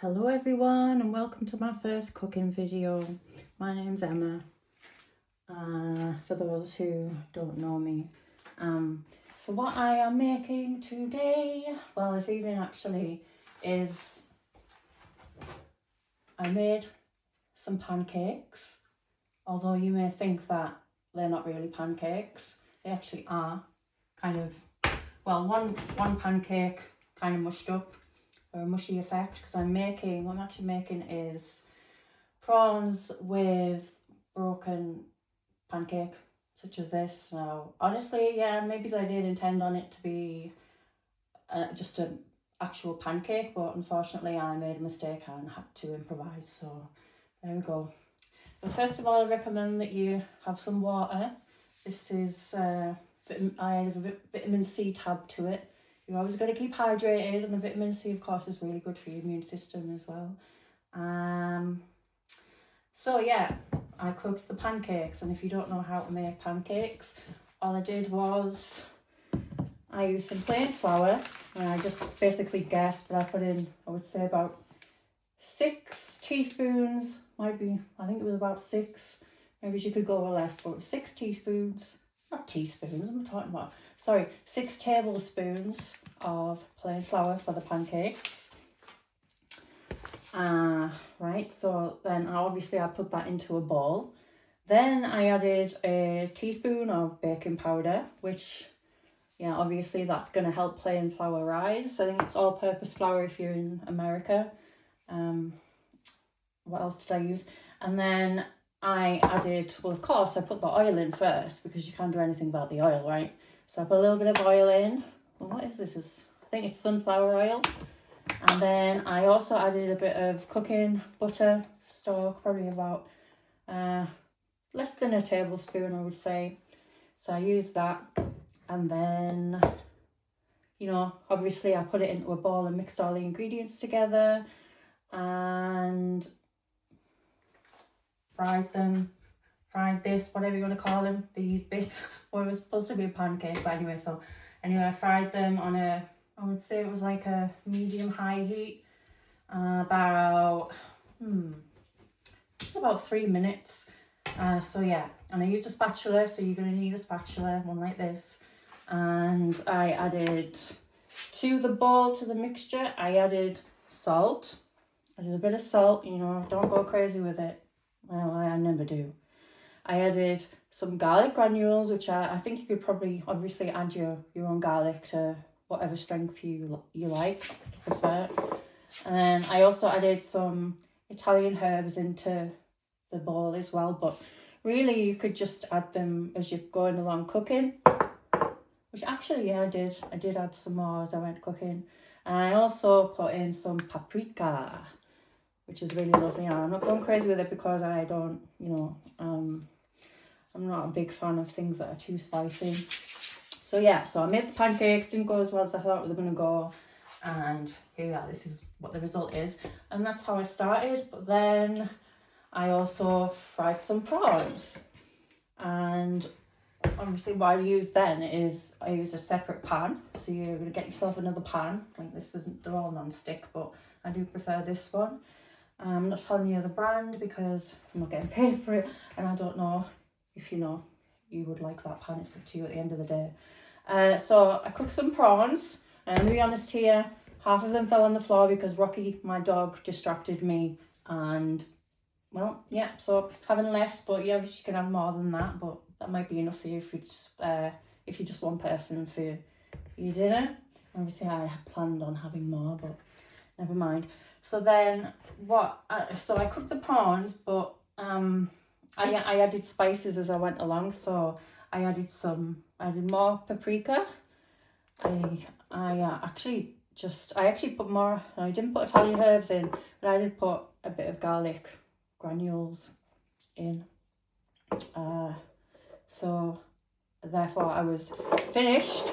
Hello everyone and welcome to my first cooking video. My name's Emma, for those who don't know me. So what I am making today, well this evening actually, is I made some pancakes. Although you may think that they're not really pancakes, they actually are kind of, well one pancake kind of mushed up, or a mushy effect, because what I'm actually making is prawns with broken pancake, such as this. Now, honestly, yeah, maybe I did intend on it to be just an actual pancake, but unfortunately I made a mistake and had to improvise, so there we go. But first of all, I recommend that you have some water. This is, I have a vitamin C tab to it. You're always going to keep hydrated, and the vitamin C, of course, is really good for your immune system as well. So yeah, I cooked the pancakes, and if you don't know how to make pancakes, all I did was I used some plain flour, and I just basically guessed, but I put in, I would say about 6 teaspoons, I think it was about 6, maybe you could go less, but 6 teaspoons, not teaspoons, I'm talking about, sorry, 6 tablespoons of plain flour for the pancakes. Right, so then obviously I put that into a bowl. Then I added a teaspoon of baking powder, which, yeah, obviously that's going to help plain flour rise. I think it's all-purpose flour if you're in America. What else did I use? And then I added, well, of course, I put the oil in first because you can't do anything about the oil, right? So I put a little bit of oil in. Well, what is this? I think it's sunflower oil. And then I also added a bit of cooking butter stock, probably about less than a tablespoon, I would say. So I used that. And then, you know, obviously I put it into a bowl and mixed all the ingredients together and fried this, whatever you want to call them, these bits. Well, it was supposed to be a pancake, but anyway, I fried them on I would say it was like a medium-high heat, about 3 minutes. So yeah, and I used a spatula, so you're going to need a spatula, one like this. And I added to the bowl, to the mixture, I added salt. I did a bit of salt, you know, don't go crazy with it. Well, I never do. I added some garlic granules, which I think you could probably obviously add your own garlic to whatever strength you like, prefer. And then I also added some Italian herbs into the bowl as well, but really you could just add them as you're going along cooking, which actually, yeah, I did add some more as I went cooking. And I also put in some paprika, which is really lovely. I'm not going crazy with it because I don't, you know, I'm not a big fan of things that are too spicy. So yeah, so I made the pancakes, didn't go as well as I thought they were going to go. And here we are, this is what the result is. And that's how I started. But then I also fried some prawns. And obviously what I used then is I used a separate pan. So you're going to get yourself another pan. Like this isn't, they're all non-stick, but I do prefer this one. I'm not telling you the brand because I'm not getting paid for it, and I don't know if you would like that pan. It's up to you at the end of the day. So I cooked some prawns, and to be honest here, half of them fell on the floor because Rocky, my dog, distracted me. And well, yeah, so having less, but yeah, you can have more than that, but that might be enough for you if you're just one person for your dinner. Obviously I had planned on having more, but never mind. So then so I cooked the prawns, but I added spices as I went along. So I added more paprika. I actually put more. I didn't put Italian herbs in, but I did put a bit of garlic granules in. So therefore I was finished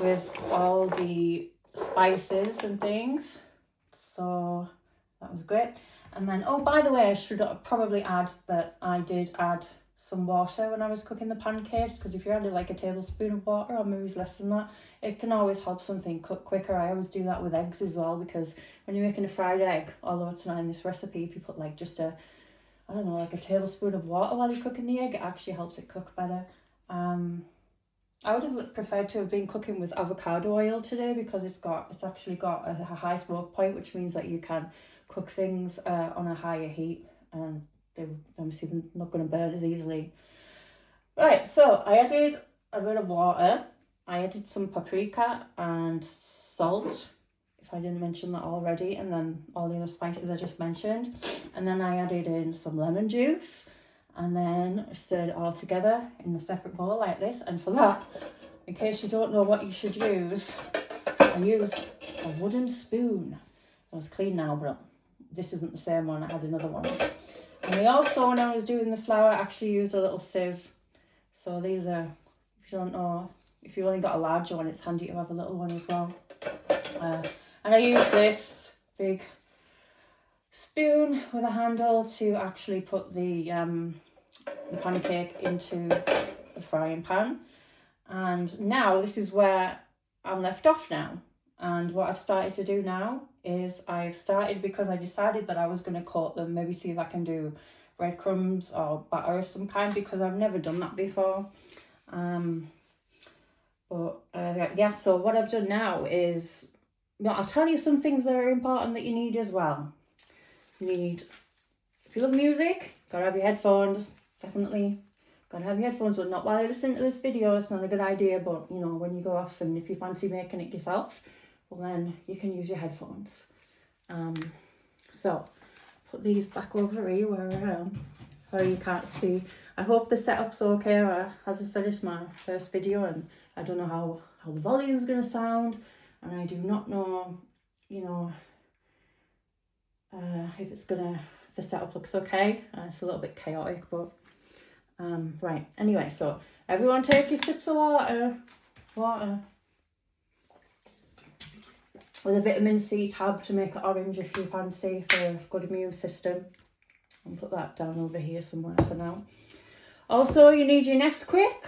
with all the spices and things. So that was great. And then, oh, by the way, I should probably add that I did add some water when I was cooking the pancakes, because if you added like a tablespoon of water, or maybe less than that, it can always help something cook quicker. I always do that with eggs as well, because when you're making a fried egg, although it's not in this recipe, if you put like just a, I don't know, like a tablespoon of water while you're cooking the egg, it actually helps it cook better. I would have preferred to have been cooking with avocado oil today, because it's actually got a high smoke point, which means that you can cook things on a higher heat, and they're obviously not going to burn as easily. Right, so I added a bit of water. I added some paprika and salt, if I didn't mention that already, and then all the other spices I just mentioned. And then I added in some lemon juice, and then stirred it all together in a separate bowl like this. And for that, in case you don't know what you should use, I used a wooden spoon. Well, it's clean now, but this isn't the same one. I had another one. And I also, when I was doing the flour, actually used a little sieve. So these are, if you don't know, if you've only got a larger one, it's handy to have a little one as well. And I use this big spoon with a handle to actually put the pancake into the frying pan. And now this is where I'm left off now. And what I've started to do now is because I decided that I was going to coat them, maybe see if I can do breadcrumbs or batter of some kind, because I've never done that before. Yeah, so what I've done now is, I'll tell you some things that are important that you need as well. If you love music, gotta have your headphones, definitely. Gotta have your headphones, but not while you're listening to this video, it's not a good idea, but you know, when you go off and if you fancy making it yourself, well then you can use your headphones. So put these back over here where I am, where you can't see. I hope the setup's okay. As I said, it's my first video and I don't know how the volume's gonna sound, and I do not know, if the setup looks okay. It's a little bit chaotic, but right. Anyway, so everyone take your sips of water. With a vitamin C tab to make it orange if you fancy, for a good immune system. I'll put that down over here somewhere for now. Also, you need your Nesquik,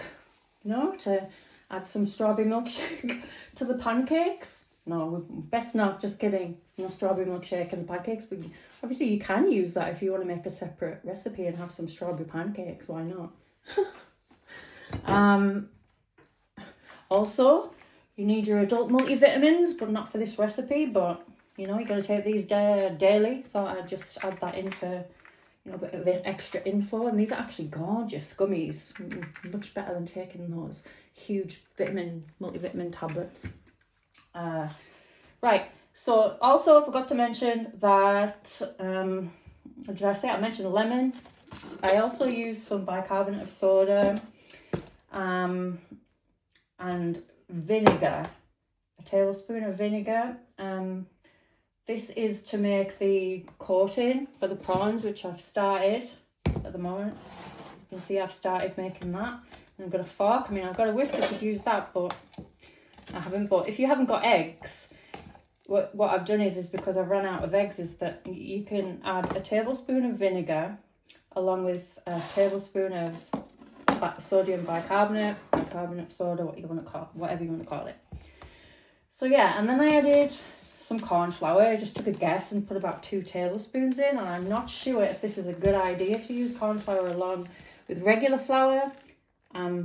to add some strawberry milkshake to the pancakes. No, best not, just kidding. No strawberry milkshake in the pancakes, but obviously you can use that if you want to make a separate recipe and have some strawberry pancakes, why not? Also, you need your adult multivitamins, but not for this recipe, but you're going to take these daily. Thought I'd just add that in for, a bit of extra info. And these are actually gorgeous gummies, much better than taking those huge multivitamin tablets. Right, so also I forgot to mention that, what did I say? I mentioned lemon. I also use some bicarbonate of soda and vinegar, a tablespoon of vinegar. This is to make the coating for the prawns, which I've started at the moment. You can see I've started making that. And I've got a fork. I've got a whisk, I could use that, but I haven't. But if you haven't got eggs, what I've done is because I've run out of eggs, is that you can add a tablespoon of vinegar along with a tablespoon of sodium bicarbonate soda, whatever you want to call it. So yeah, and then I added some corn flour. I just took a guess and put about 2 tablespoons in, and I'm not sure if this is a good idea to use corn flour along with regular flour,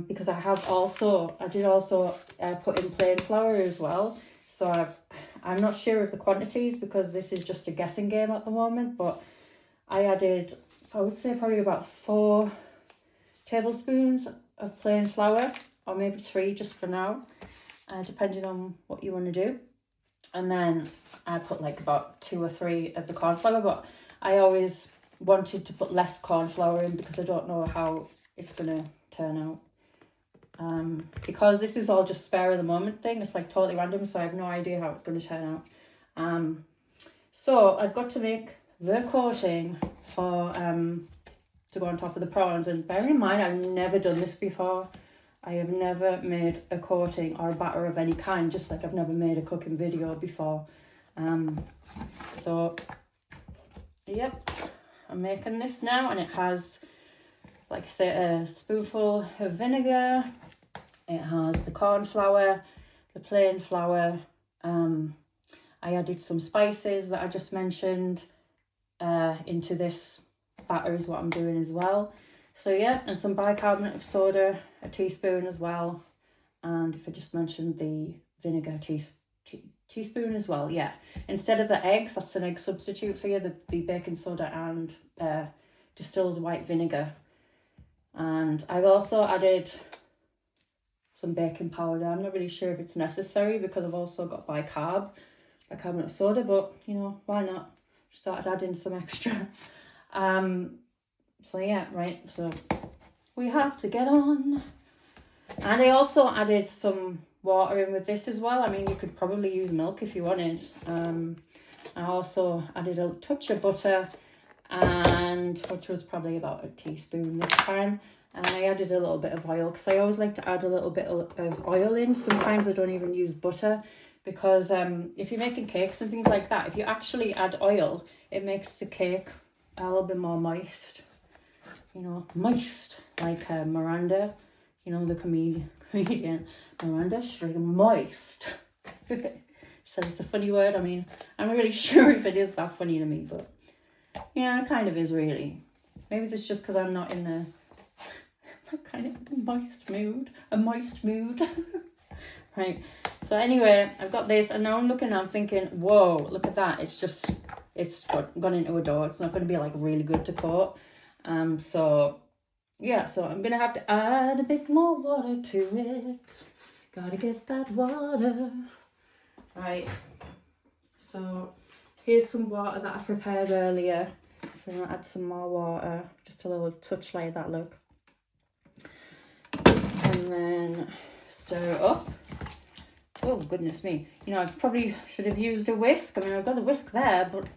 because I did also put in plain flour as well. So I'm not sure of the quantities, because this is just a guessing game at the moment, but I added, I would say probably about 4 tablespoons of plain flour, or maybe 3 just for now, depending on what you want to do. And then I put like about 2 or 3 of the corn flour, but I always wanted to put less corn flour in because I don't know how it's going to turn out. Because this is all just spare of the moment thing, it's like totally random, so I have no idea how it's going to turn out. So I've got to make the coating for to go on top of the prawns, and bear in mind I've never done this before. I have never made a coating or a batter of any kind, just like I've never made a cooking video before. So yep, I'm making this now, and it has like I said, a spoonful of vinegar. It has the corn flour, the plain flour. I added some spices that I just mentioned into this batter is what I'm doing as well. So yeah, and some bicarbonate of soda, a teaspoon as well. And if I just mentioned the vinegar teaspoon as well, yeah. Instead of the eggs, that's an egg substitute for you, the baking soda and distilled white vinegar. And I've also added some baking powder. I'm not really sure if it's necessary because I've also got bicarbonate of soda, but you know, why not? Started adding some extra. So yeah, right, so we have to get on. And I also added some water in with this as well. I mean, you could probably use milk if you wanted. I also added a touch of butter, and which was probably about a teaspoon this time. And I added a little bit of oil because I always like to add a little bit of oil in. Sometimes I don't even use butter because if you're making cakes and things like that, if you actually add oil, it makes the cake a little bit more moist. You know, moist, like Miranda, you know, the comedian Miranda, she's like moist. She said it's a funny word. I mean, I'm not really sure if it is that funny to me, but yeah, it kind of is really. Maybe it's just because I'm not in the kind of moist mood. Right, so anyway, I've got this, and now I'm thinking, whoa, look at that, it's gone into a dough. It's not going to be like really good to coat. So yeah, so I'm gonna have to add a bit more water to it. Gotta get that water. Right, so here's some water that I prepared earlier. I'm gonna add some more water, just a little touch like that, look. And then stir it up. Oh goodness me, you know, I probably should have used a whisk. I mean, I've got the whisk there, but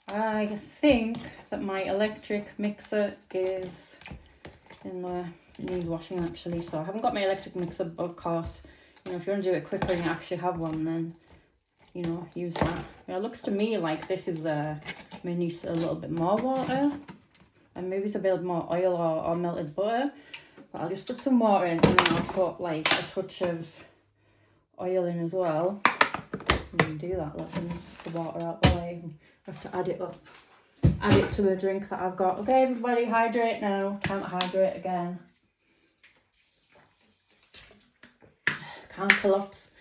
I think that my electric mixer is in the needs washing actually, so I haven't got my electric mixer, but of course, you know, if you want to do it quicker and you actually have one, then, you know, use that. It looks to me like this is may need a little bit more water, and maybe it's a bit more oil or melted butter, but I'll just put some water in, and then I'll put like a touch of oil in as well. And do that, let me just put the water out the way. I have to add it up. Add it to the drink that I've got. Okay, everybody, hydrate now. Can't hydrate again. Can't collapse.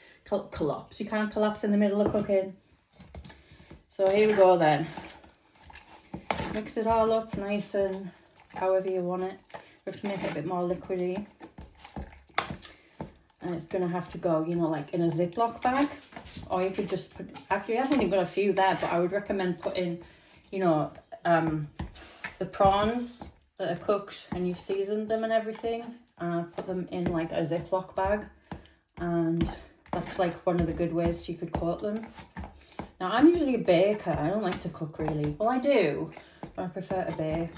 You can't collapse in the middle of cooking. So here we go then. Mix it all up nice and however you want it. We have to make it a bit more liquidy. And it's going to have to go, you know, like in a Ziploc bag. Or you could just put, actually I've only got a few there, but I would recommend putting, you know, the prawns that are cooked and you've seasoned them and everything. Put them in like a Ziploc bag. And that's like one of the good ways you could coat them. Now I'm usually a baker. I don't like to cook really. Well, I do, but I prefer to bake.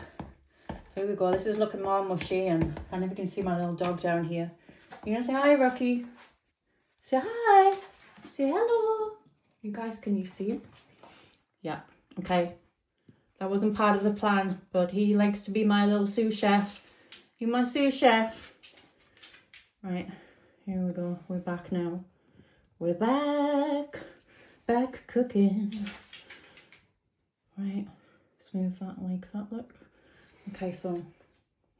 Here we go. This is looking more mushy, and I don't know if you can see my little dog down here. You gonna say hi, Rocky? Say hi. Say hello. You guys, can you see him? Yeah, okay. That wasn't part of the plan, but he likes to be my little sous chef. He's my sous chef. Right, here we go. We're back now. We're back. Back cooking. Right, smooth that like that, look. Okay, so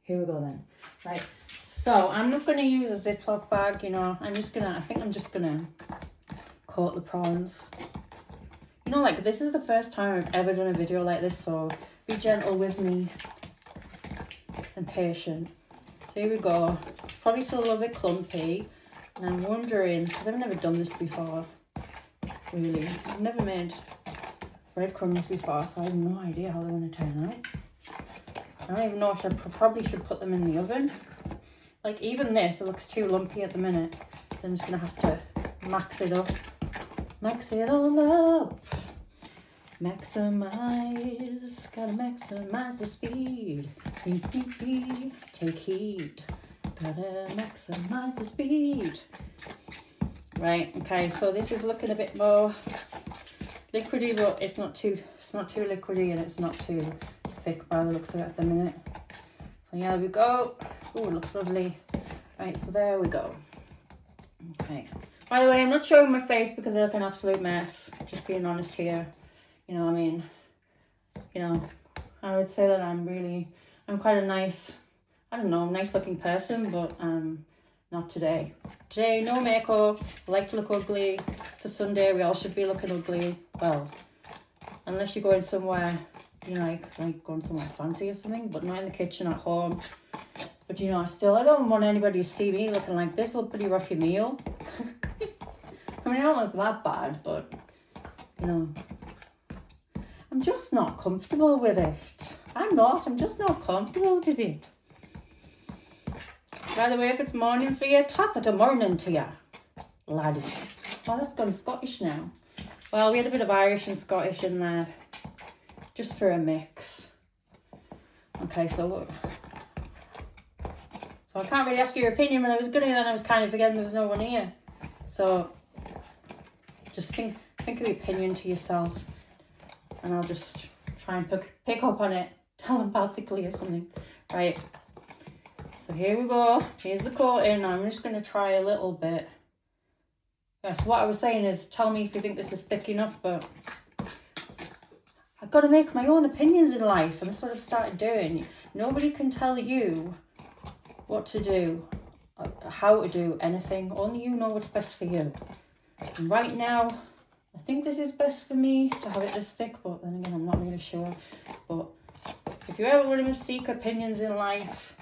here we go then. Right, so I'm not going to use a Ziploc bag, you know. I think I'm just going to coat the prawns. You know, like, this is the first time I've ever done a video like this, so be gentle with me and patient. So here we go. It's probably still a little bit clumpy, and I'm wondering, because I've never done this before, really. I've never made breadcrumbs before, so I have no idea how they're going to turn out. I don't even know if I probably should put them in the oven. Like, even this, it looks too lumpy at the minute, so I'm just going to have to max it up. Max it all up. Maximize. Gotta maximize the speed. Take heed. Gotta maximize the speed. Right, okay, so this is looking a bit more liquidy, but it's not too liquidy and it's not too thick by the looks of it at the minute. So yeah, there we go. Oh, it looks lovely. Right, so there we go. Okay. By the way, I'm not showing my face because I look an absolute mess. Just being honest here. You know what I mean? You know, I would say that I'm quite a nice, I don't know, nice looking person, but not today. Today, no makeup. I like to look ugly. It's a Sunday, we all should be looking ugly. Well, unless you're going somewhere, you know, like going somewhere fancy or something, but not in the kitchen at home. But you know, I don't want anybody to see me looking like this. Look pretty roughy meal. I mean, I don't look that bad, but you know, I'm just not comfortable with it. I'm just not comfortable with it. By the way, if it's morning for you, top of the morning to you, laddie. Oh, that's gone Scottish now. Well, we had a bit of Irish and Scottish in there, just for a mix. Okay, so I can't really ask your opinion when I was gonna, then I was kind of forgetting there was no one here. So just think of the opinion to yourself, and I'll just try and pick up on it telepathically or something. Right. So here we go. Here's the coating. I'm just going to try a little bit. Yes, what I was saying is, tell me if you think this is thick enough, but I've got to make my own opinions in life, and that's what I've started doing. Nobody can tell you what to do, how to do anything. Only you know what's best for you. And right now, I think this is best for me to have it this thick, but then again, I'm not really sure. But if you ever want to seek opinions in life,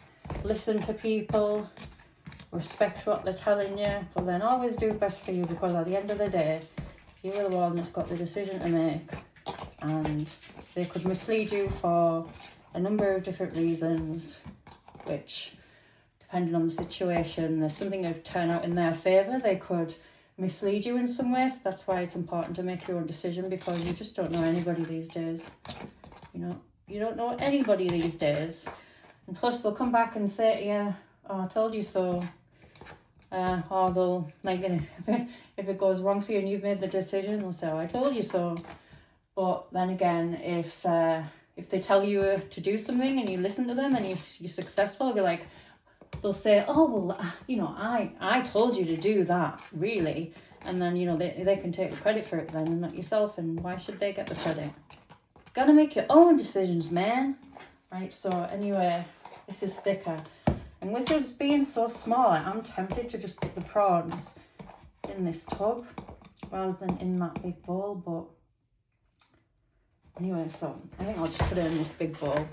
listen to people, respect what they're telling you, but then always do best for you, because at the end of the day, you're the one that's got the decision to make, and they could mislead you for a number of different reasons, which, depending on the situation, there's something that would turn out in their favour. They could mislead you in some way, so that's why it's important to make your own decision, because you just don't know anybody these days. You don't know anybody these days. And plus, they'll come back and say to you, oh, I told you so. Or they'll, like, if it goes wrong for you and you've made the decision, they'll say, oh, I told you so. But then again, if they tell you to do something and you listen to them and you're successful, they'll say, oh, well, I told you to do that, really. And then, they can take the credit for it then, and not yourself. And why should they get the credit? Gotta make your own decisions, man. Right, so anyway, this is thicker. And with it being so small, I'm tempted to just put the prawns in this tub rather than in that big bowl. But anyway, so I think I'll just put it in this big bowl.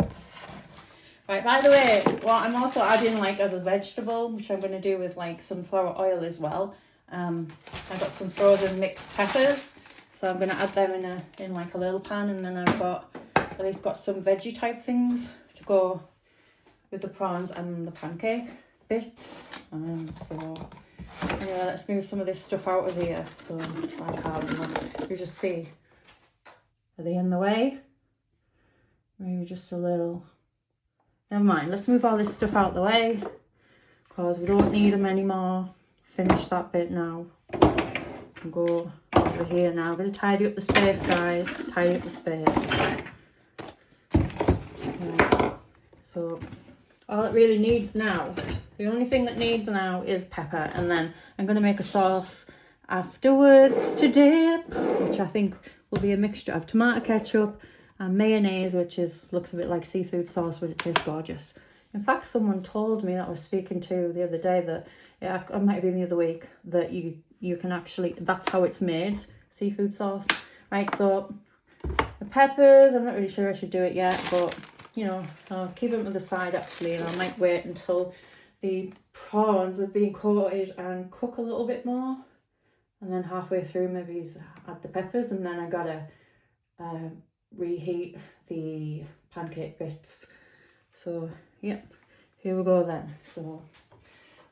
Right, by the way, what I'm also adding, as a vegetable, which I'm going to do with sunflower oil as well. I've got some frozen mixed peppers, so I'm going to add them in a little pan, and then I've got at least got some veggie type things to go with the prawns and the pancake bits. So anyway, let's move some of this stuff out of here. So you just see, are they in the way? Maybe just a little. Never mind, let's move all this stuff out the way, because we don't need them anymore. Finish that bit now. And go over here now. I'm going to tidy up the space, guys. Tidy up the space. So all it really needs now, the only thing that needs now is pepper, and then I'm going to make a sauce afterwards to dip, which I think will be a mixture of tomato ketchup and mayonnaise, which looks a bit like seafood sauce, but it tastes gorgeous. In fact, someone told me that I was speaking to the other day that, it might have been the other week, that you can actually, that's how it's made, seafood sauce. Right, so the peppers, I'm not really sure I should do it yet, but I'll keep them to the side actually, and I might wait until the prawns have been coated and cook a little bit more, and then halfway through maybe add the peppers, and then I gotta reheat the pancake bits. So yeah, here we go then. So,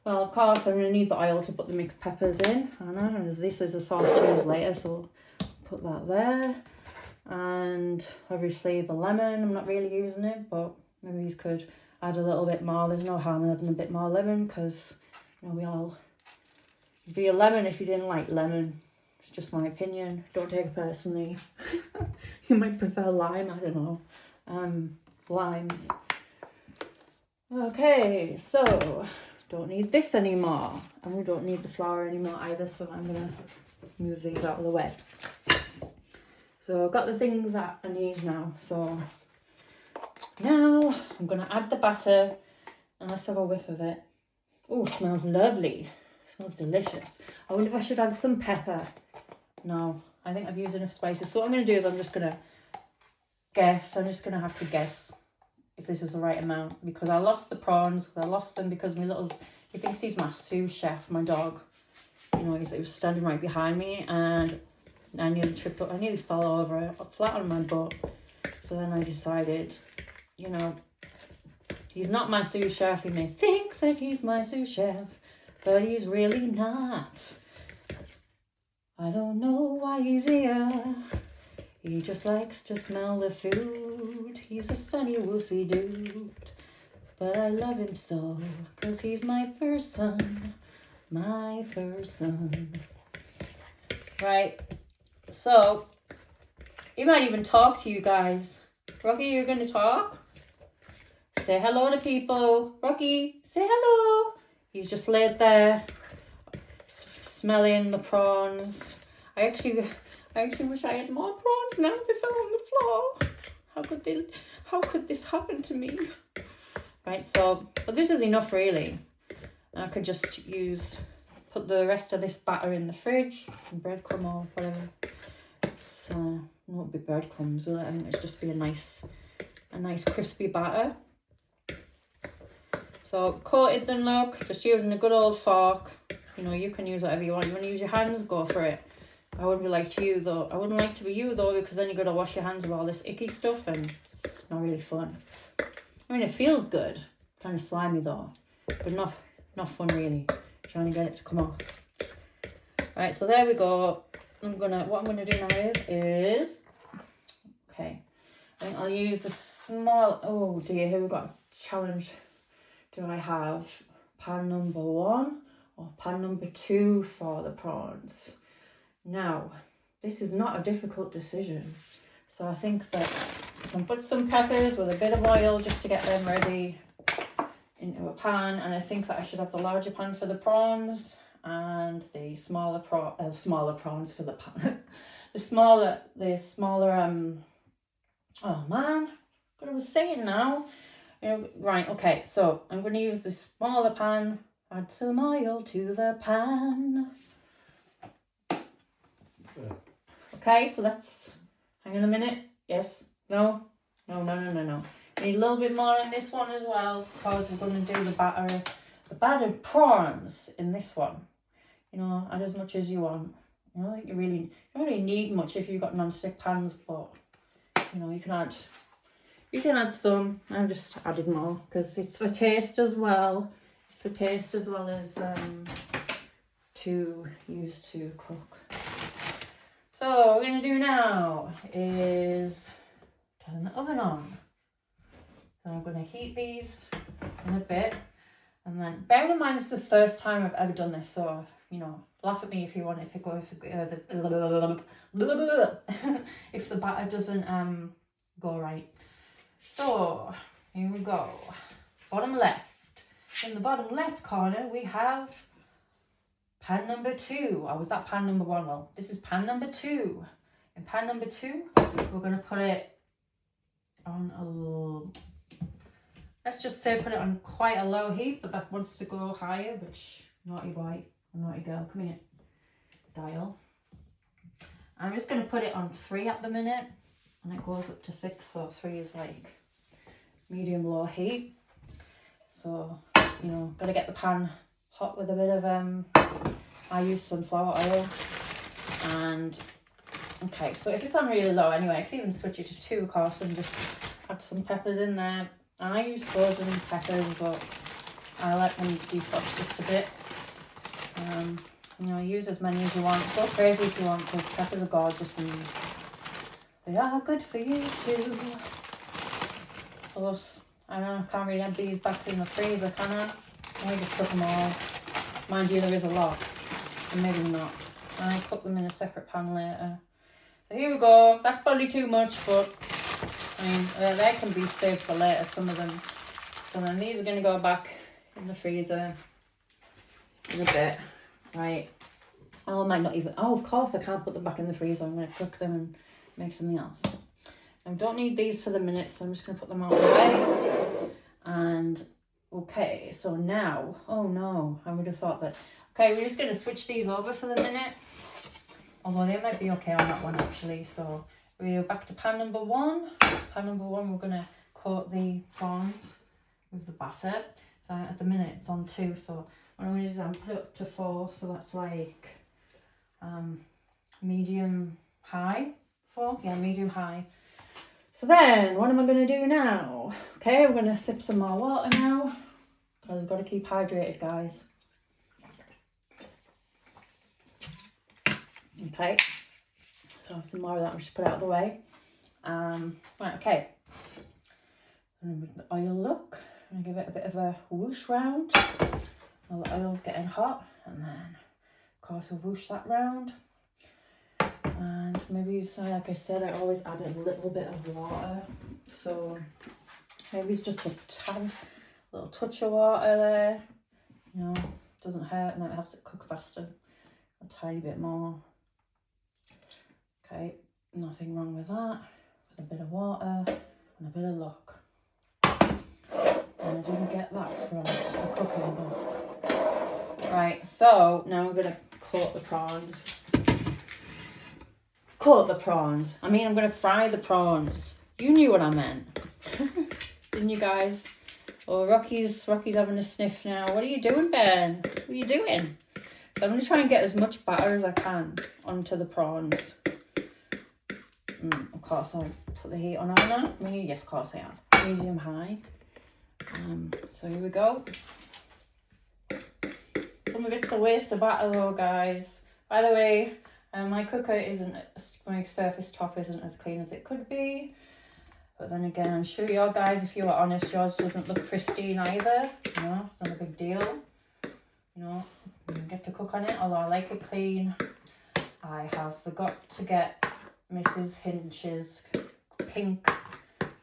well, of course I'm going to need the oil to put the mixed peppers in, and this is a sauce to use later, so put that there. And obviously the lemon, I'm not really using it, but maybe you could add a little bit more. There's no harm in adding a bit more lemon, because we all be a lemon if you didn't like lemon. It's just my opinion, don't take it personally. You might prefer lime, I don't know. Limes. Okay, so don't need this anymore, and we don't need the flour anymore either, so I'm gonna move these out of the way. So I've got the things that I need now, so now I'm gonna add the batter, and let's have a whiff of it. Oh, smells lovely. Smells delicious. I wonder if I should add some pepper. No, I think I've used enough spices. So what I'm going to do is I'm just going to guess. I'm just going to have to guess if this is the right amount. Because I lost the prawns. I lost them because he thinks he's my sous chef, my dog. You know, he was standing right behind me and I nearly tripped up. I nearly fell over flat on my butt. So then I decided, you know, he's not my sous chef. He may think that he's my sous chef, but he's really not. I don't know why he's here. He just likes to smell the food. He's a funny woofy dude, but I love him so, 'cause he's my person. My person. Right, so he might even talk to you guys. Rocky, you're going to talk? Say hello to people. Rocky, say hello. He's just laid there, smelling the prawns. I actually wish I had more prawns now. They fell on the floor. How could this happen to me? Right, so, but this is enough really. I could just put the rest of this batter in the fridge, breadcrumb or whatever. So, it won't be breadcrumbs, will it? I think it's just be a nice crispy batter. So coated them, look, just using a good old fork. You know, you can use whatever you want. You want to use your hands, go for it. I wouldn't like to be you though, because then you got to wash your hands of all this icky stuff and it's not really fun. I mean, it feels good, kind of slimy though, but not fun really. Trying to get it to come off. Right, so there we go. What I'm gonna do now is okay. I think I'll use the small. Oh dear, here we've got a challenge. Do I have pan number 1 or pan number 2 for the prawns? Now, this is not a difficult decision. So I think that I can put some peppers with a bit of oil just to get them ready into a pan. And I think that I should have the larger pan for the prawns and the smaller prawns for the pan. the smaller, oh man, what I was saying now. Right, okay, so I'm going to use the smaller pan, add some oil to the pan. Okay, so that's, hang on a minute, yes, no. We need a little bit more in this one as well, because we're going to do the battered prawns in this one. You know, add as much as you want. You know, you don't really need much if you've got non-stick pans, but, you know, you can add some. I've just added more because it's for taste as well. It's for taste as well as to use to cook. So what we're going to do now is turn the oven on. So I'm going to heat these in a bit. And then bear in mind this is the first time I've ever done this. So, you know, laugh at me if you want, if the batter doesn't go right. So, here we go. Bottom left. In the bottom left corner, we have pan number 2. Or was that pan number 1? Well, this is pan number 2. In pan number 2, we're going to put it on let's just say put it on quite a low heat, but that wants to go higher, which, naughty boy, naughty girl, come here, dial. I'm just going to put it on 3 at the minute, and it goes up to 6, so 3 is like medium low heat. So, you know, got to get the pan hot with a bit of I use sunflower oil. And okay, so if it's on really low anyway, I can even switch it to 2 of course and just add some peppers in there. And I use frozen peppers, but I like them defrosted just a bit. You know, use as many as you want. Go crazy if you want, because peppers are gorgeous and they are good for you too. Plus, I know I can't really have these back in the freezer, can I? I just cook them all. Mind you, there is a lot, and maybe not. I cook them in a separate pan later. So here we go. That's probably too much, but I mean, they can be saved for later, some of them. So then these are going to go back in the freezer in a bit. Right. Oh, I might not even... Oh, of course, I can't put them back in the freezer. I'm going to cook them and make something else. I don't need these for the minute, so I'm just going to put them out of the way. And, okay, so now... Oh, no. I would have thought that... Okay, we're just going to switch these over for the minute. Although they might be okay on that one, actually. So we're back to pan number 1. Pan number 1, we're going to coat the prawns with the batter. So at the minute it's on 2, so what I'm going to do is I'll put it up to 4, so that's like medium high. 4? Yeah, medium high. So then, what am I going to do now? Okay, we're going to sip some more water now, because we've got to keep hydrated, guys. Okay, so some more of that, I'll just put it out of the way. Right, okay. And with the oil look, I'm going to give it a bit of a whoosh round while the oil's getting hot, and then of course we'll whoosh that round. And maybe, so like I said, I always add a little bit of water, so maybe just a tad, little touch of water there, you know, doesn't hurt and it helps it cook faster. A tiny bit more. Okay, nothing wrong with that. With a bit of water and a bit of luck. And I didn't get that from the cooking book. Right, so now I'm going to coat the prawns. Coat the prawns. I mean, I'm going to fry the prawns. You knew what I meant. Didn't you guys? Oh, Rocky's having a sniff now. What are you doing, Ben? What are you doing? So I'm going to try and get as much batter as I can onto the prawns. Of course, I'll put the heat on now. Yeah, of course I have. Medium high. So here we go. Some of it's a waste of batter though, guys. By the way, my cooker isn't, my surface top isn't as clean as it could be. But then again, I'm sure your guys, if you were honest, yours doesn't look pristine either. You know, it's not a big deal. You know, you get to cook on it, although I like it clean. I have forgot to get Mrs. Hinch's pink,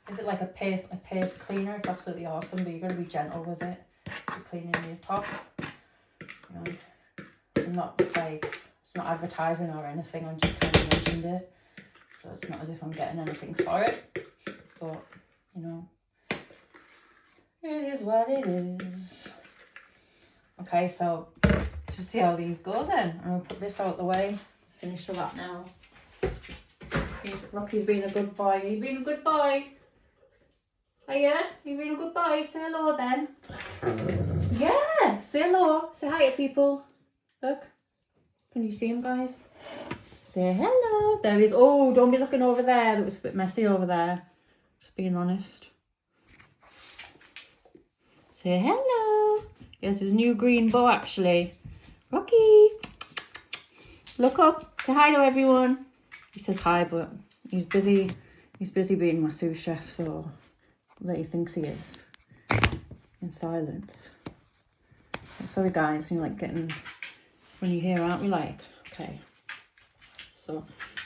is it like a paste cleaner? It's absolutely awesome, but you've got to be gentle with it. You're cleaning your top. You know, I'm not like, it's not advertising or anything, I just kind of mentioned it. So it's not as if I'm getting anything for it. But, you know, it is what it is. Okay, so just see how these go then. I'm going to put this out the way. Finish with that now. Rocky's been a good boy. You've been a good boy. Oh yeah? You've been a good boy. Say hello then. Yeah, say hello. Say hi to people. Look. Can you see him, guys? Say hello. There he is. Oh, don't be looking over there. That was a bit messy over there. Just being honest. Say hello. Here's his new green bow, actually. Rocky. Look up. Say hi to everyone. He says hi, but he's busy. He's busy being my sous chef, so that he thinks he is. In silence. Sorry, guys. You're like getting when you hear, aren't we? Like, okay. So,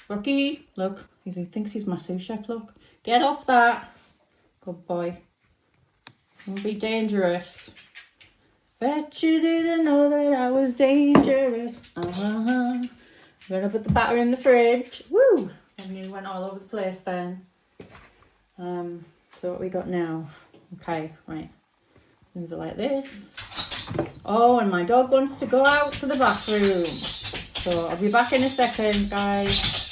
Rocky, look. He thinks he's my sous chef. Look. Get off that. Good boy. Don't be dangerous. Bet you didn't know that I was dangerous. I'm gonna put the batter in the fridge. Woo! I mean, it went all over the place then. So what we got now? Okay, right. Move it like this. Oh, and my dog wants to go out to the bathroom. So I'll be back in a second, guys.